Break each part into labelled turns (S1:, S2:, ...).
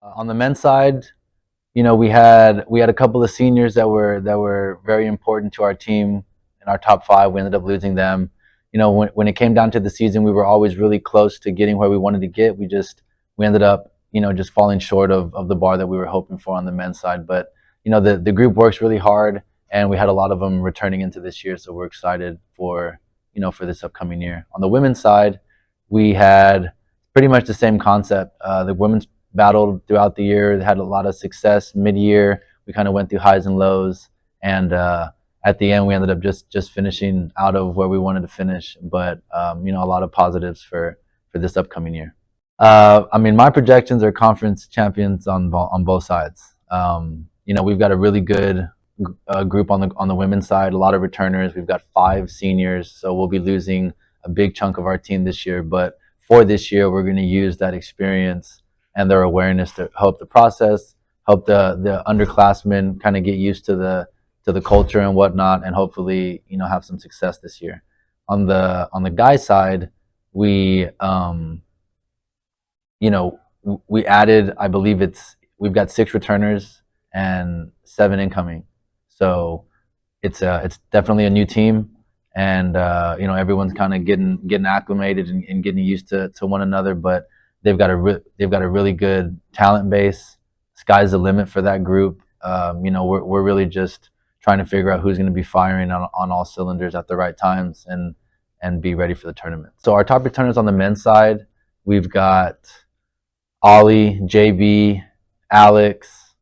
S1: On the men's side, we had a couple of seniors that were very important to our team in our top five. We ended up losing them. When it came down to the season, we were always really close to getting where we wanted to get. We ended up just falling short of the bar that we were hoping for on the men's side. But the group works really hard, and we had a lot of them returning into this year, so we're excited for this upcoming year. On the women's side, we had pretty much the same concept. The women's battled throughout the year. They had a lot of success mid-year. We kind of went through highs and lows, and at the end, we ended up just finishing out of where we wanted to finish. But a lot of positives for this upcoming year. My projections are conference champions on both sides. We've got a really good group on the women's side. A lot of returners. We've got 5 seniors, so we'll be losing a big chunk of our team this year. But for this year, we're going to use that experience and their awareness to help the process, help the underclassmen kind of get used to the culture and whatnot, and hopefully have some success this year. On the guys side, we we added, I believe we've got 6 returners and 7 incoming. So it's definitely a new team, and everyone's kind of getting acclimated and getting used to one another. But they've got a really good talent base. Sky's the limit for that group. We're really just trying to figure out who's going to be firing on all cylinders at the right times and be ready for the tournament. So our top returners on the men's side, we've got Ollie, JB, Alex,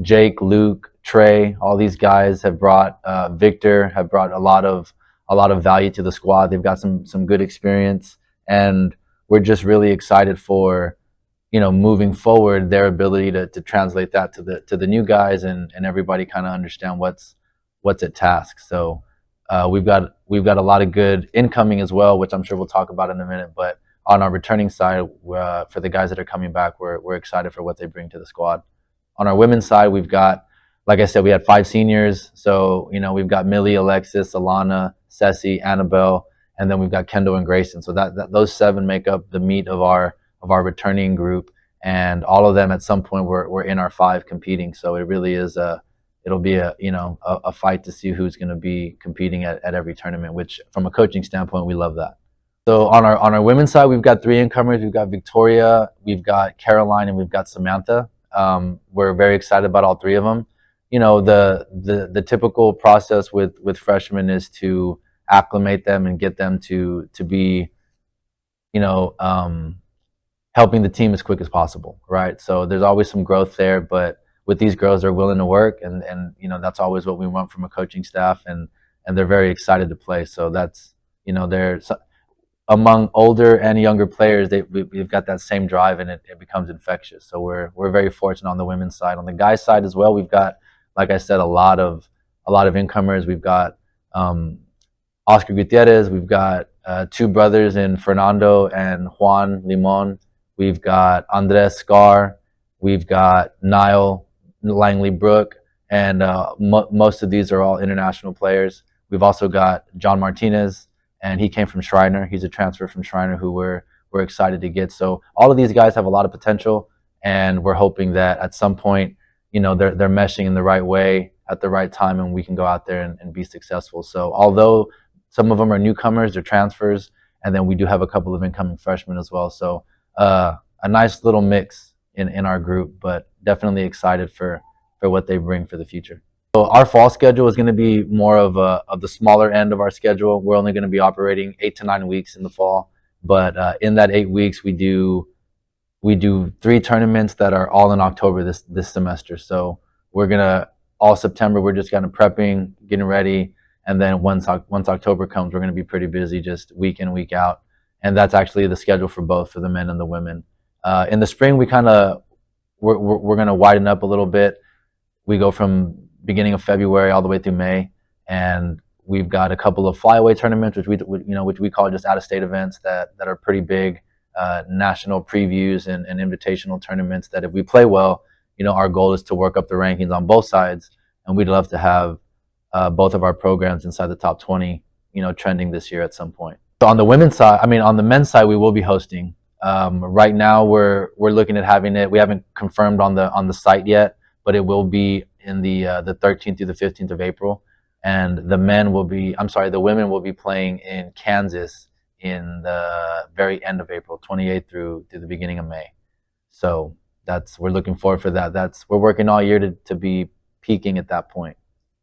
S1: Jake, Luke, Trey. All these guys have brought Victor have brought a lot of value to the squad. They've got some good experience, and we're just really excited for moving forward, their ability to translate that to the new guys, and everybody kind of understand what's at task. So we've got a lot of good incoming as well, which I'm sure we'll talk about in a minute. But on our returning side, for the guys that are coming back, we're excited for what they bring to the squad. On our women's side, we've got, like I said, we had 5 seniors. So we've got Millie, Alexis, Alana, Ceci, Annabelle, and then we've got Kendall and Grayson. So those 7 make up the meat of our returning group, and all of them at some point we're in our 5 competing. So it really is it'll be a fight to see who's going to be competing at every tournament, which from a coaching standpoint, we love that. So on our women's side, we've got 3 incomers. We've got Victoria, we've got Caroline, and we've got Samantha. We're very excited about all 3 of them. The typical process with freshmen is to acclimate them and get them to be helping the team as quick as possible, right? So there's always some growth there, but with these girls, they're willing to work, and that's always what we want from a coaching staff, and they're very excited to play. So that's they're among older and younger players, we've got that same drive, and it becomes infectious. So we're very fortunate on the women's side. On the guys' side as well, we've got, like I said, a lot of incomers. We've got Oscar Gutierrez. We've got 2 brothers in Fernando and Juan Limon. We've got Andres Scar. We've got Niall Langley Brook, and most of these are all international players. We've also got John Martinez, and he came from Schreiner. He's a transfer from Schreiner who we're excited to get. So all of these guys have a lot of potential, and we're hoping that at some point, they're meshing in the right way at the right time, and we can go out there and be successful. So although some of them are newcomers, they're transfers, and then we do have a couple of incoming freshmen as well. So a nice little mix in our group, but definitely excited for what they bring for the future. So our fall schedule is going to be more of the smaller end of our schedule. We're only going to be operating 8 to 9 weeks in the fall, but in that 8 weeks, we do 3 tournaments that are all in October this semester. So we're gonna all September, we're just kind of prepping, getting ready, and then once October comes, we're gonna be pretty busy, just week in, week out. And that's actually the schedule for both, for the men and the women. In the spring, we're gonna widen up a little bit. We go from beginning of February all the way through May, and we've got a couple of flyaway tournaments, which we call just out-of-state events that are pretty big, national previews and invitational tournaments that if we play well, our goal is to work up the rankings on both sides, and we'd love to have both of our programs inside the top 20, trending this year at some point. So on the women's side, on the men's side, we will be hosting Right now, we're looking at having it. We haven't confirmed on the site yet, but it will be in the 13th through the 15th of April, and the women will be playing in Kansas in the very end of April, 28th through the beginning of May. So we're looking forward for that. We're working all year to be peaking at that point.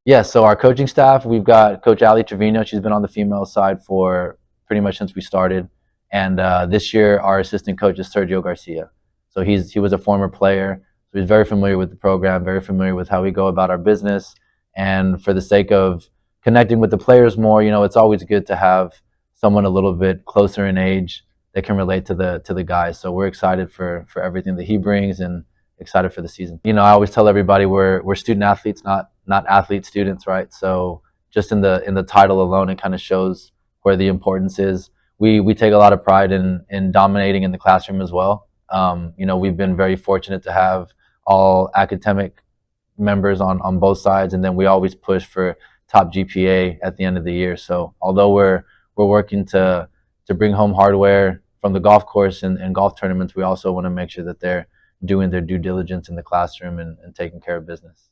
S1: Yeah, so our coaching staff, we've got Coach Ali Trevino. She's been on the female side for pretty much since we started. And this year, our assistant coach is Sergio Garcia. So he was a former player. So he's very familiar with the program, very familiar with how we go about our business. And for the sake of connecting with the players more, it's always good to have someone a little bit closer in age that can relate to the guys. So we're excited for everything that he brings and excited for the season. I always tell everybody we're student athletes, not athlete students, right? So just in the title alone, it kind of shows where the importance is. We take a lot of pride in dominating in the classroom as well. We've been very fortunate to have all academic members on both sides, and then we always push for top GPA at the end of the year. So although we're working to bring home hardware from the golf course and golf tournaments, we also want to make sure that they're doing their due diligence in the classroom and taking care of business.